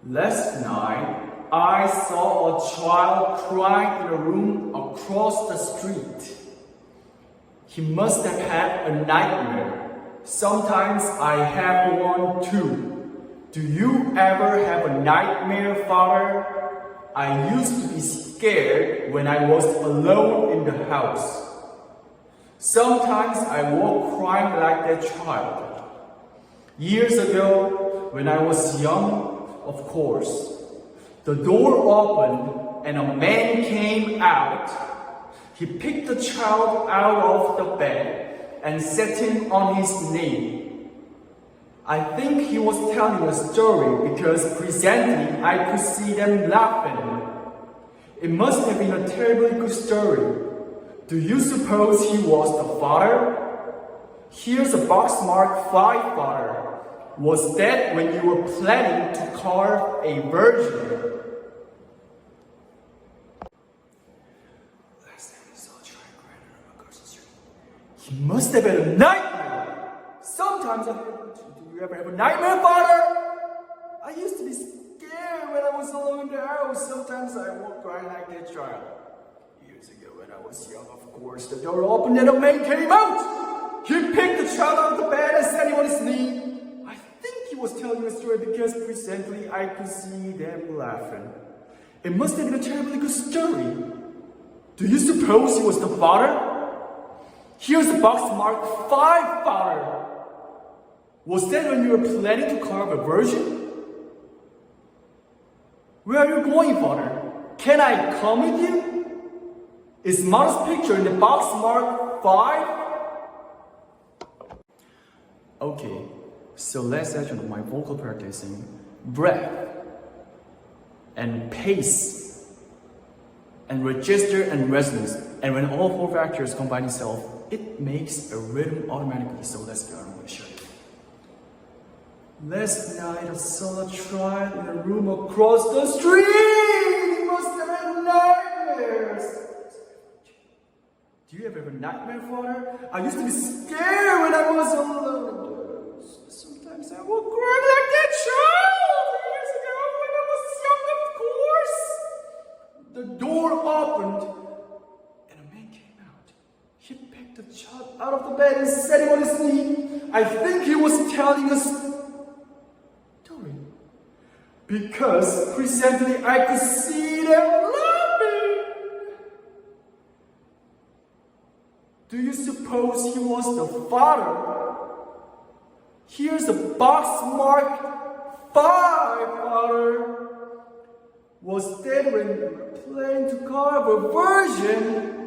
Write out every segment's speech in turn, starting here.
Last night, I saw a child crying in a room across the street. He must have had a nightmare. Sometimes I have one too. Do you ever have a nightmare, Father? I used to be scared when I was alone in the house. Sometimes I walk crying like that child. Years ago, when I was young, of course, the door opened and a man came out. He picked the child out of the bed and set him on his knee. I think he was telling a story because presently I could see them laughing. It must have been a terribly good story. Do you suppose he was the father? Here's a box marked 5, Father. Was that when you were planning to carve a virgin? Last time I saw a child crying across the street. He must have had a nightmare! Sometimes I heard, do you ever have a nightmare, Father? I used to be scared when I was alone in the house. Sometimes I walk crying like that child. Years ago when I was young, of course, the door opened and a man came out. He picked the child out of the bed and set him on his knee. He was telling a story because presently I could see them laughing. It must have been a terribly good story. Do you suppose he was the father? Here's a box marked 5, Father. Was that when you were planning to carve a virgin? Where are you going, Father? Can I come with you? Is Mother's picture in the box marked 5? Okay. So last section of my vocal practicing, breath and pace and register and resonance. And when all 4 factors combine itself, it makes a rhythm automatically. So let's go. I'm going to show you. Last night I saw a child in a room across the street. He must have had nightmares. Do you ever have a nightmare, Father? I used to be scared when I was alone. Sometimes I would cry like that child years ago when I was young, of course. The door opened and a man came out. He picked the child out of the bed and set him on his knee. I think he was telling us because presently I could see them laughing. Do you suppose he was the father? Here's a box marked 5, Father. Was that when you were planning to carve a virgin?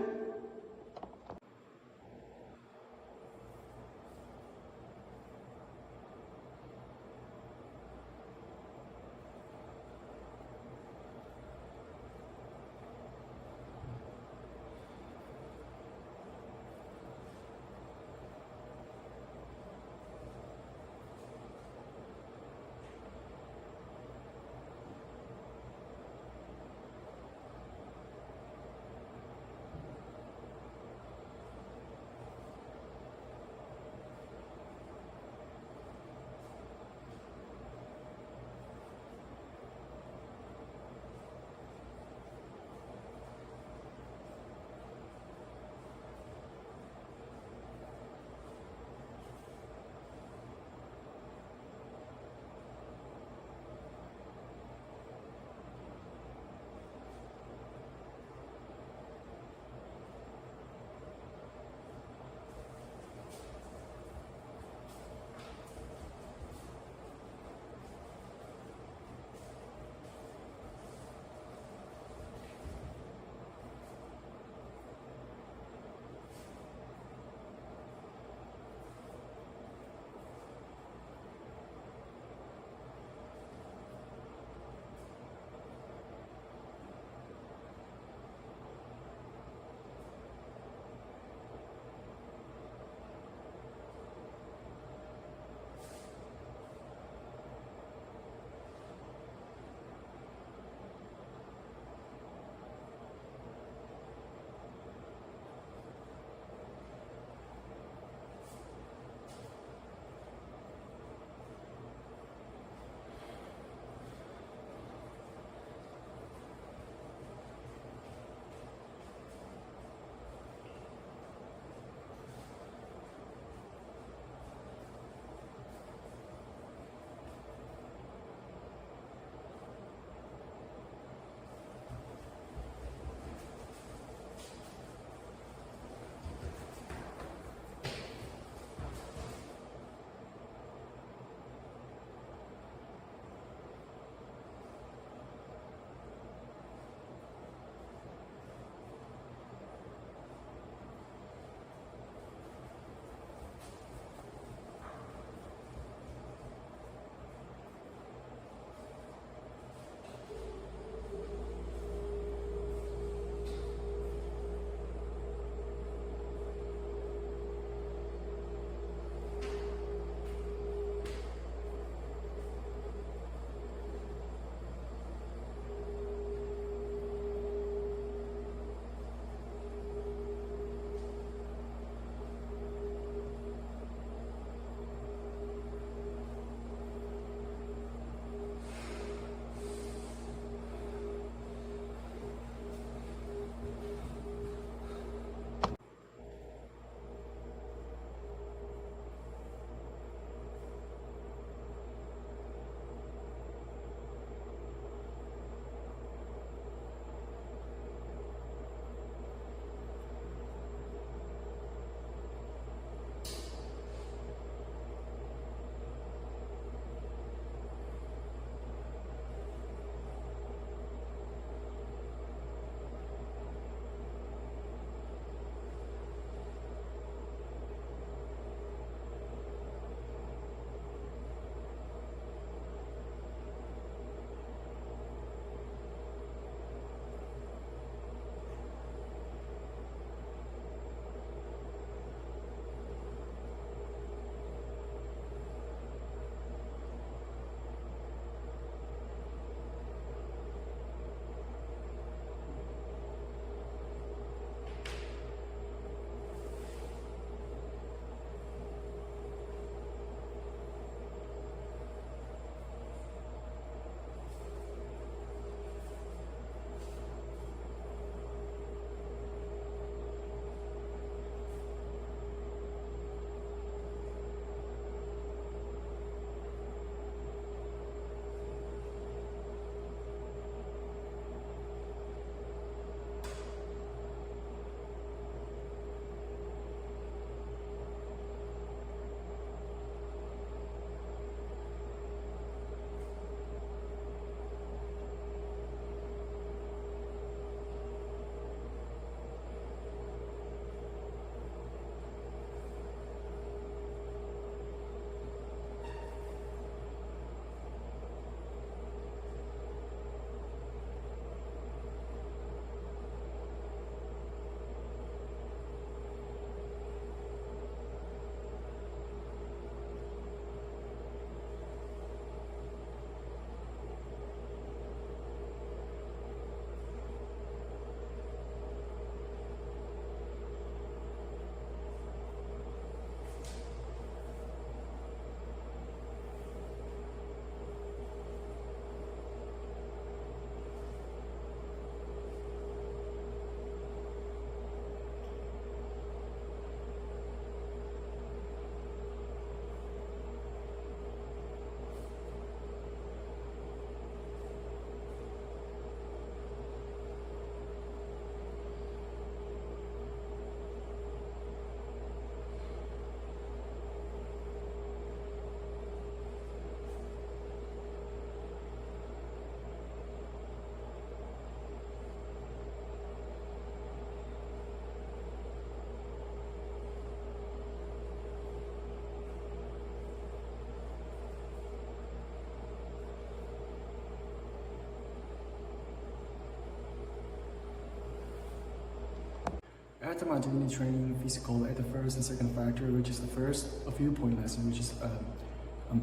that time I doing the training physical at the first and second factor, which is the first a viewpoint lesson, which is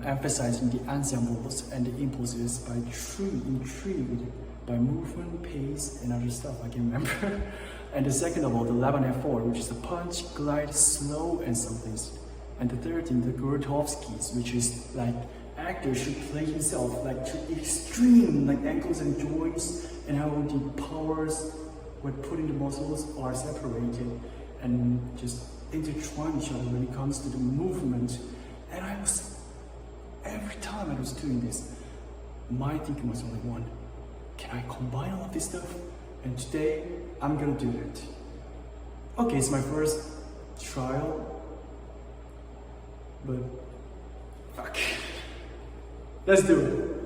emphasizing the ensembles and the impulses by intrigued by movement, pace, and other stuff I can remember. And the second of all, the 11 and 4, which is the punch, glide, slow, and some things. And the 13, the Grotowski's, which is like actor should play himself like to extreme, like ankles and joints, and how the powers when putting the muscles are separated and just intertwine each other when it comes to the movement. And every time I was doing this, my thinking was only one: can I combine all of this stuff? And today, I'm gonna do it. Okay, it's my first trial, but fuck. Let's do it.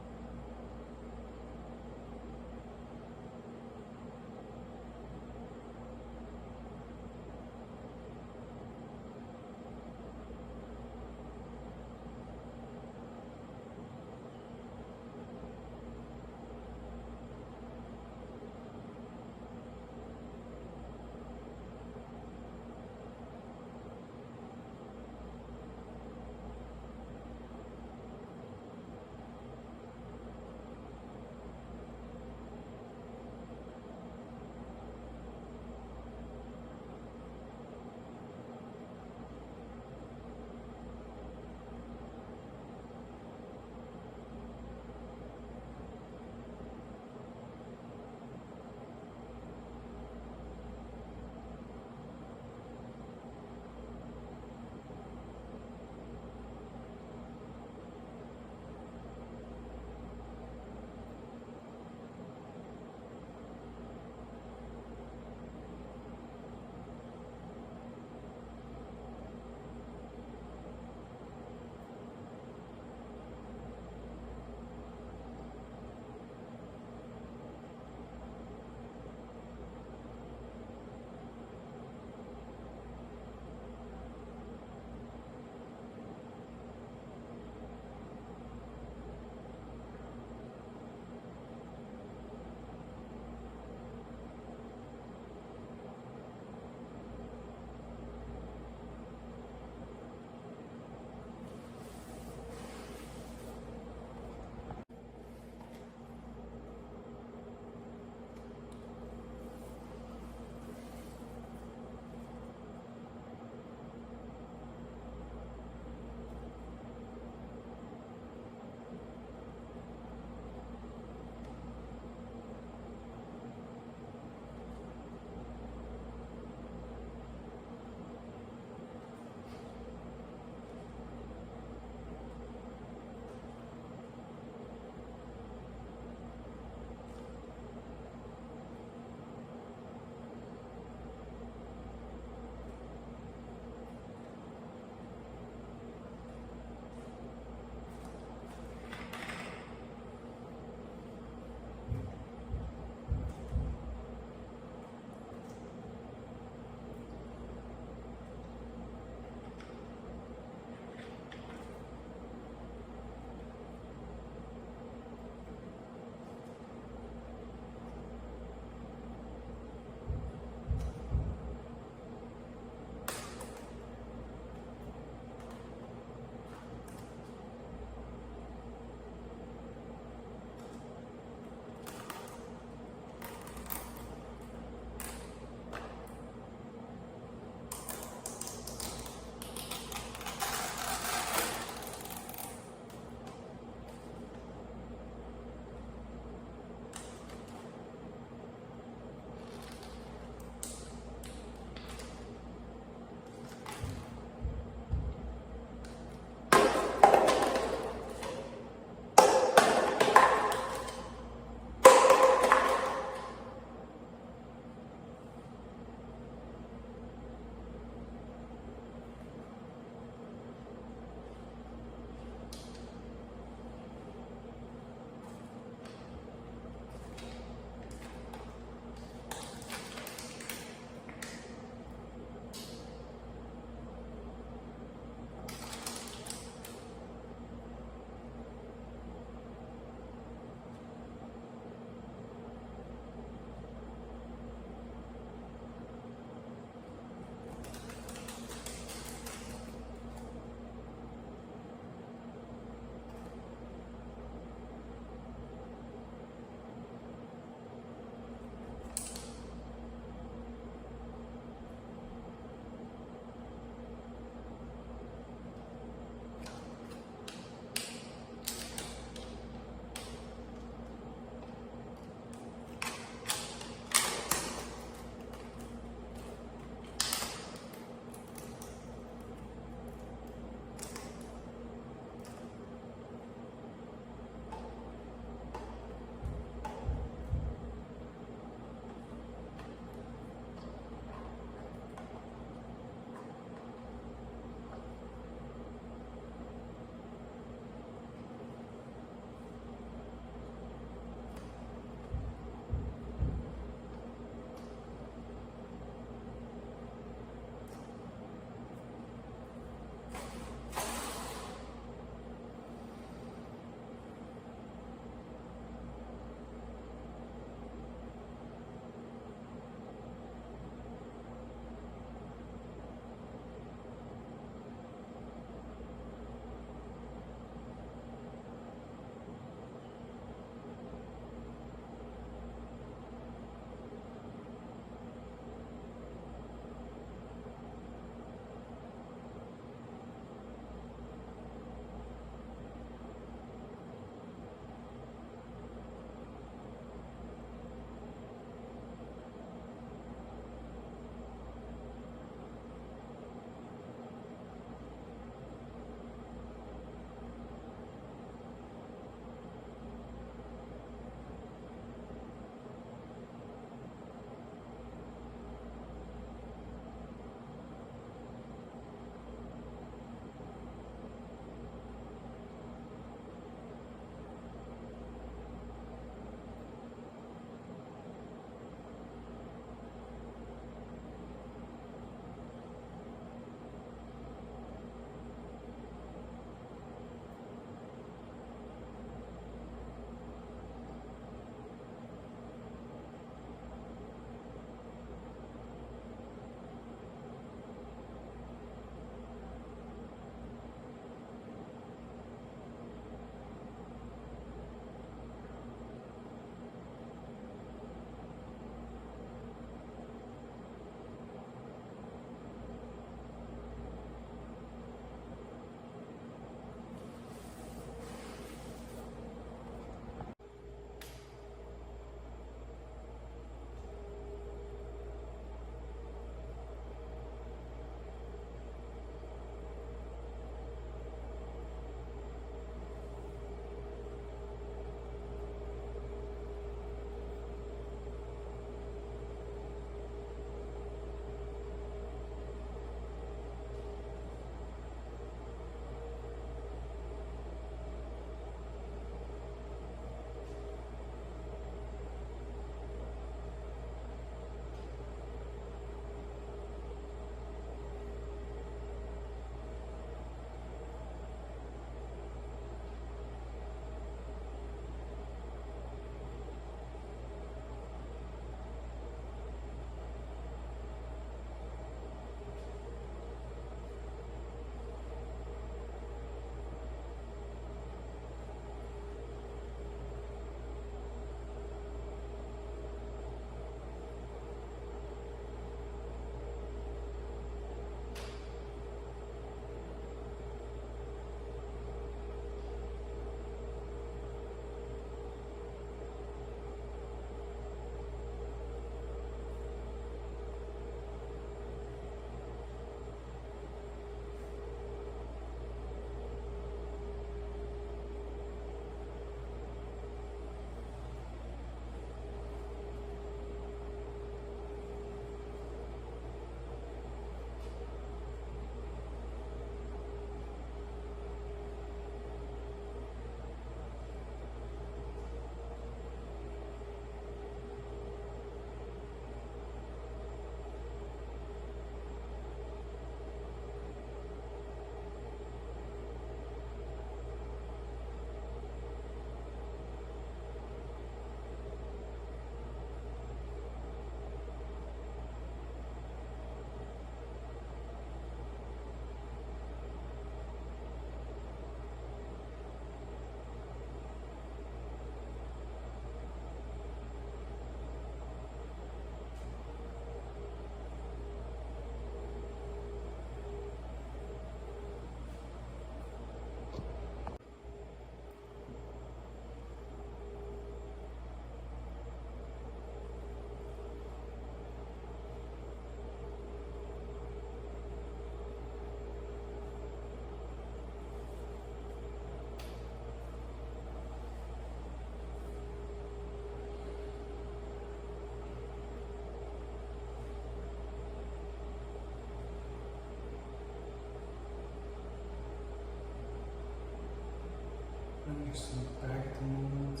just look back at the moment.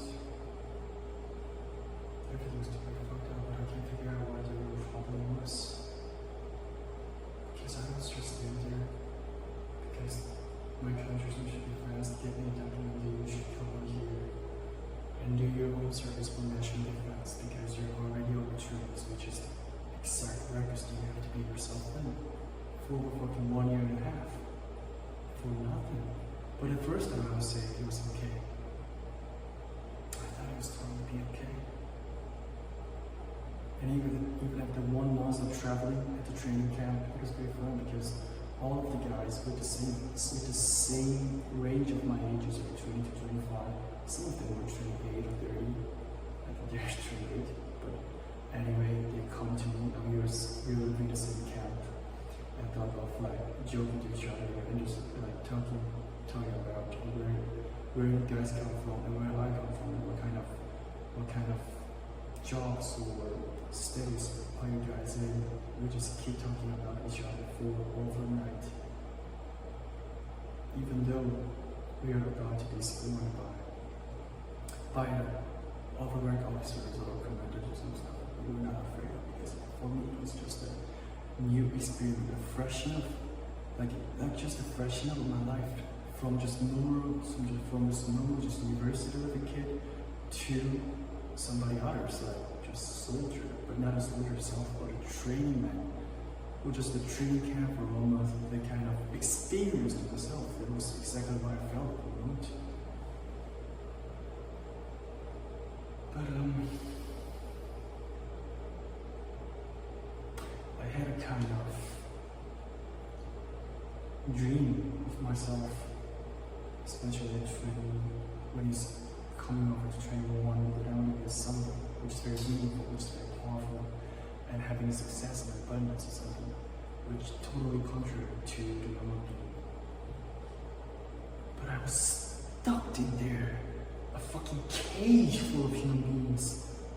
Everything's totally fucked up, but I can't figure out what the real problem was. Because I was just in there. Because my countries should be fast, get me WD, you should come over here and do your own service promotion defense because you're already overtrained, which is the exact requisite you have to be yourself in for fucking 1.5 years. For nothing. But at first time I was saying it was okay. I thought it was totally be okay. And even after 1 month of traveling at the training camp, it was very fun because all of the guys with the same range of my ages, like 20 to 25. Some of them were 28 or 30. I think they're 28. But anyway, they come to me and we were living in the same camp and thought of like joking to each other and just like talking about where you guys come from and where I come from and what kind of jobs or studies are you guys in. We just keep talking about each other for overnight. Even though we are about to be sworn by overwork officers or commanders or some stuff, we were not afraid because for me it was just a new experience, a freshen up, like just a freshen up of my life from just normal, just university living kid to somebody others, like just soldier, but not a soldier itself, but a training man, or just a training camp for 1 month. They kind of experienced it myself. It was exactly what I felt, right? But I had a kind of dream of myself, especially when he's coming over to train one that I want to be a something, which is very meaningful, which is very powerful, and having success and abundance is something which is totally contrary to the normal game. But I was stuck in there, a fucking cage full of human beings,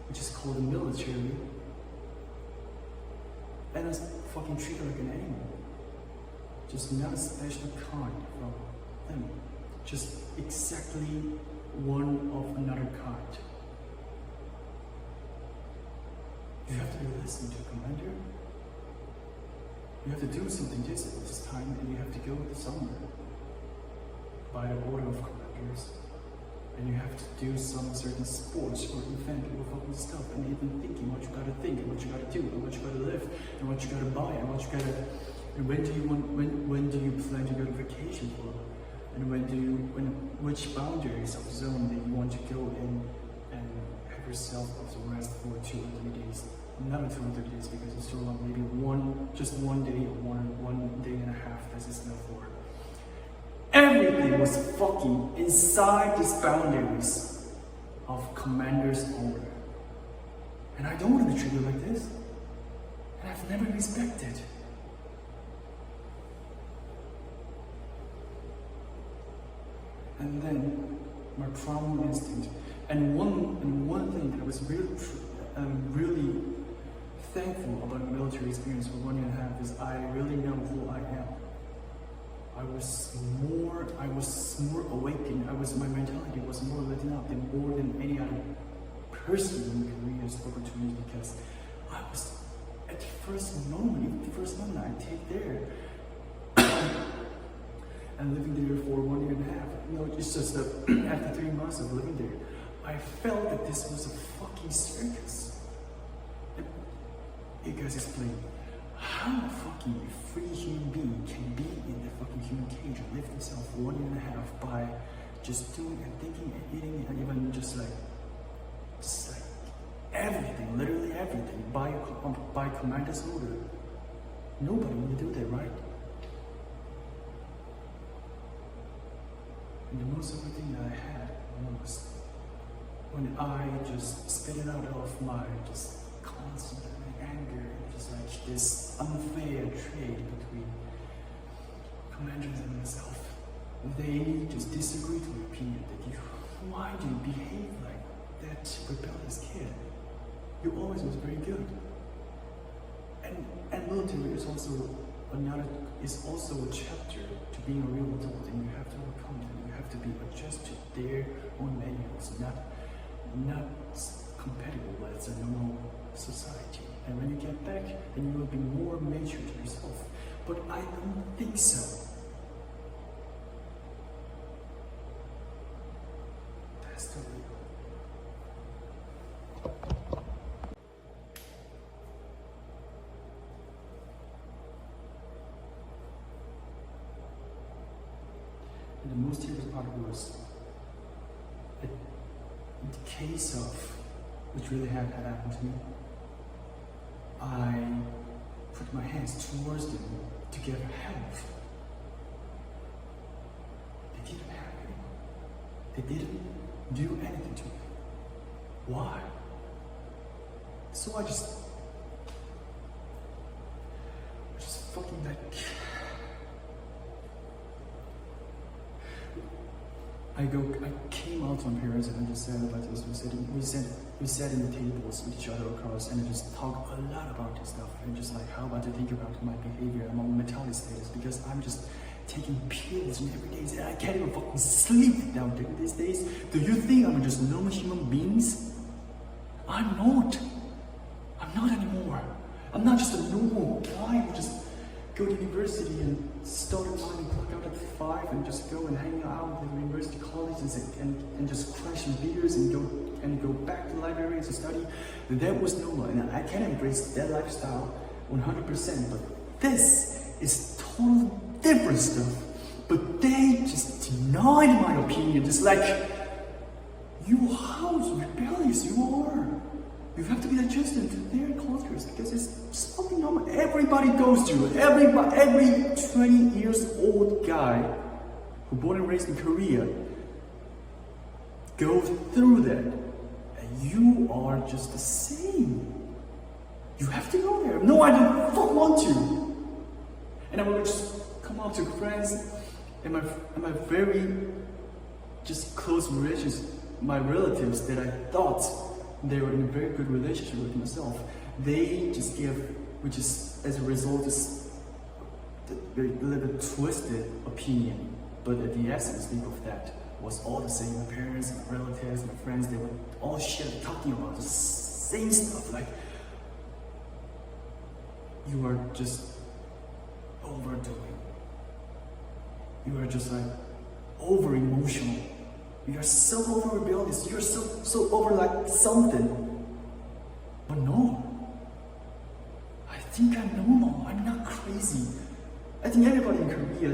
which is called the military, and I was fucking treated like an animal. Just not a special kind from them. Just exactly one of another kind. You have to listen to commander. You have to do something this time, and you have to go somewhere by the order of commanders. And you have to do some certain sports or event or fucking stuff, and even thinking what you gotta think, and what you gotta do, and what you gotta live, and what you gotta buy, and what you gotta. And when do you plan to go to vacation for? And which boundaries of zone that you want to go in and have yourself of the rest for 2 or 3 days. Not 2 or 3 days because it's too long, maybe just one day or one day and a half, this is enough for. Everything was fucking inside these boundaries of commander's order. And I don't want to be treated like this. And I've never respected. And then my primal instinct, and one thing that I was really thankful about the military experience for 1.5 years is I really know who I am. I was more awakened. My mentality was more lit up than more than any other person in careers opportunity because I was at the first moment I take there. And living there for 1.5 years. It's just that after 3 months of living there, I felt that this was a fucking circus. You guys explain how a fucking free human being can be in the fucking human cage and live himself for 1.5 years by just doing and thinking and eating and even just like everything, literally everything, by commander's order. Nobody would do that, right? And the most of the thing that I had was when I just spit it out of my just constant anger, just like this unfair trade between commanders and myself. They just disagree to my opinion that why do you behave like that rebellious kid? You always was very good. And military is also another is also a chapter to being a real adult, and you have to overcome them. You have to be adjust to their own manuals, not compatible with a normal society. And when you get back, then you will be more mature to yourself. But I don't think so. That's the real. And the most serious part was that in the case of which really had happened to me, I put my hands towards them to get help. They didn't have any. They didn't do anything to me. Why? So I just fucking like I came out to my parents and I just said about this. We sat in the tables with each other across and I just talked a lot about this stuff and just like how about to think about my behavior and my mentality status, because I'm just taking pills and every day and I can't even fucking sleep down there these days. Do you think I'm just normal human beings? I'm not. I'm not anymore. I'm not just a normal guy who just go to university and start at 9 and clock out at 5 and just go and hang out with the university colleges and just crash in beers and go back to the library to study. That was normal, and I can embrace that lifestyle 100%. But this is totally different stuff. But they just denied my opinion, just like, how rebellious you are. You have to be adjusted to their cultures because it's something normal. Everybody goes through it. Every 20 years old guy who born and raised in Korea goes through that. And you are just the same. You have to go there. No, I don't fuck want to. And I would just come up to friends and my very just close relations, my relatives that I thought they were in a very good relationship with myself. They just give, which is as a result is a little bit twisted opinion. But at the essence of that was all the same. My parents, my relatives, my friends, they were all shit talking about the same stuff. Like, you are just overdoing. You are just like over emotional. You're so over rebellious. You're so over like something. But no. I think I'm normal. I'm not crazy. I think everybody in Korea,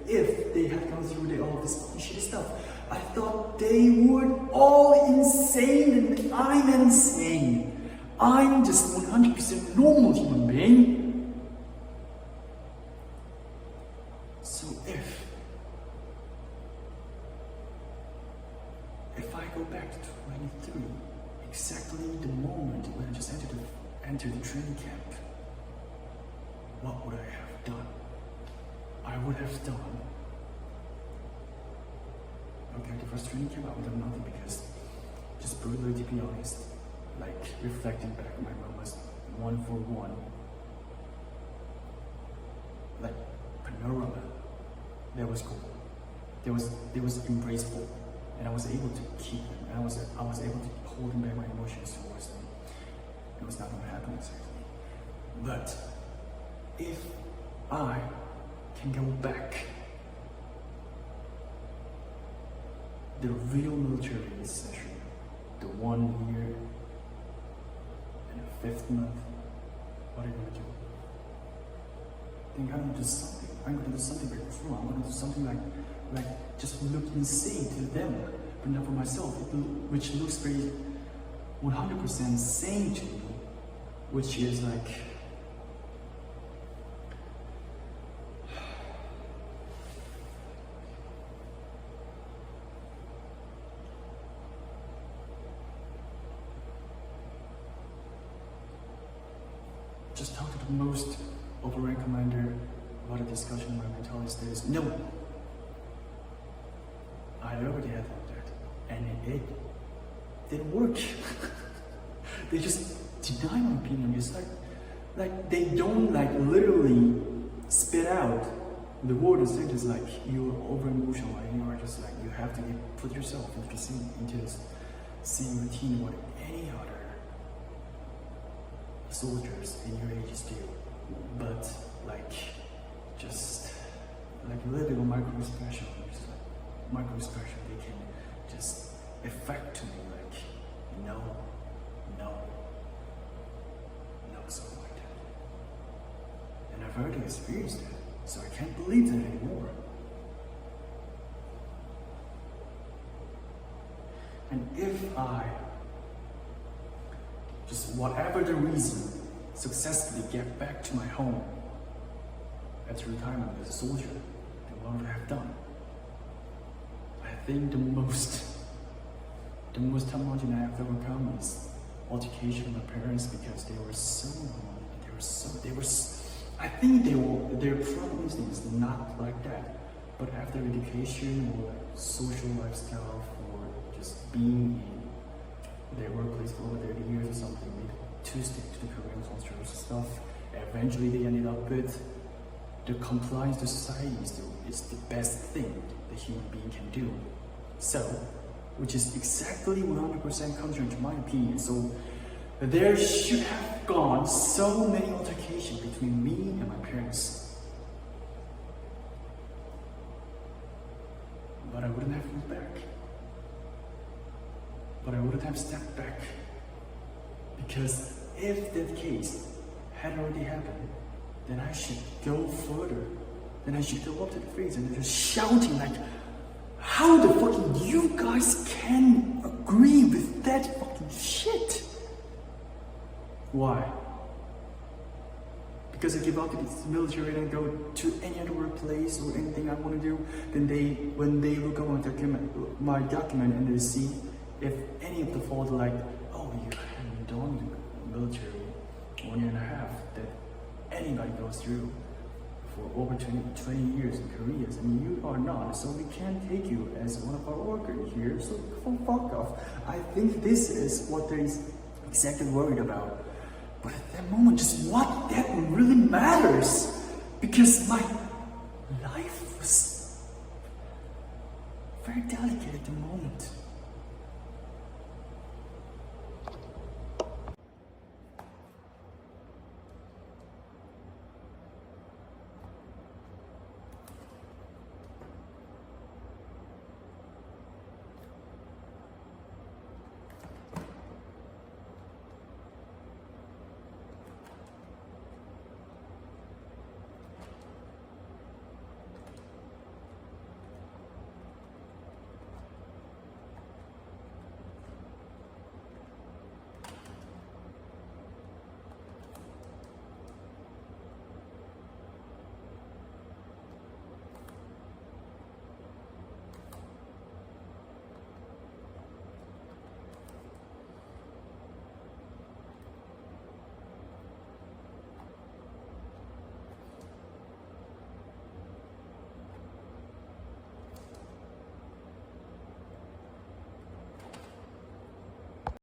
if they had gone through all this fucking shitty stuff, I thought they were all insane and I'm insane. I'm just 100% normal human being. So if I go back to 23, exactly the moment when I just entered the training camp, what would I have done? I would have done, okay, the first training camp I would have nothing, because just brutally to be honest, like reflecting back my moments 1-for-1, like panorama, that was cool. There was embraceful. And I was able to keep them. And I was able to hold back my emotions towards them. It was not going to happen exactly. But if I can go back, the real military session, the 1 year and the 5th month, what are you going to do? I think I'm going to do something. I'm going to do something very cruel. I'm going to do something like just look insane to them, but not for myself, which looks very 100% sane to me, which is like, just talk to the most overranked commander about a discussion on my mentality status. No! I already had that, and it didn't work. They just deny my opinion. It's like they don't like literally spit out the word or sentence like you're over emotional and you are just like you have to put yourself into the same routine what any other soldiers in your ages do, but like just like a little bit of micro-expression, just like micro-expression, they can just affect me like no, something like that. And I've already experienced it, so I can't believe that anymore. And if I, just whatever the reason, successfully get back to my home after retirement as a soldier, then what would I have done? I think the most challenging I have overcome is altercation with my parents because they were so I think their primal instincts not like that, but after education or like social lifestyle or just being in their workplace for over 30 years or something, they too stick to the Korean culture stuff. Eventually they ended up with the compliance to society is the best thing the human being can do. So, which is exactly 100% contrary to my opinion. So there should have gone so many altercations between me and my parents. But I wouldn't have moved back. But I wouldn't have stepped back. Because if that case had already happened, then I should go further. Then I should go up to the freezer and just shouting like, how the fucking you guys can agree with that fucking shit? Why? Because I give up to the military and I go to any other workplace or anything I want to do, then when they look at my document and they see if any of the fault like, oh, you haven't done the military 1.5 years that anybody goes through for over 20 years in Korea, and you are not, so we can't take you as one of our workers here, so fuck off. I think this is what they're exactly worried about. But at that moment, just what that really matters, because my life was very delicate at the moment.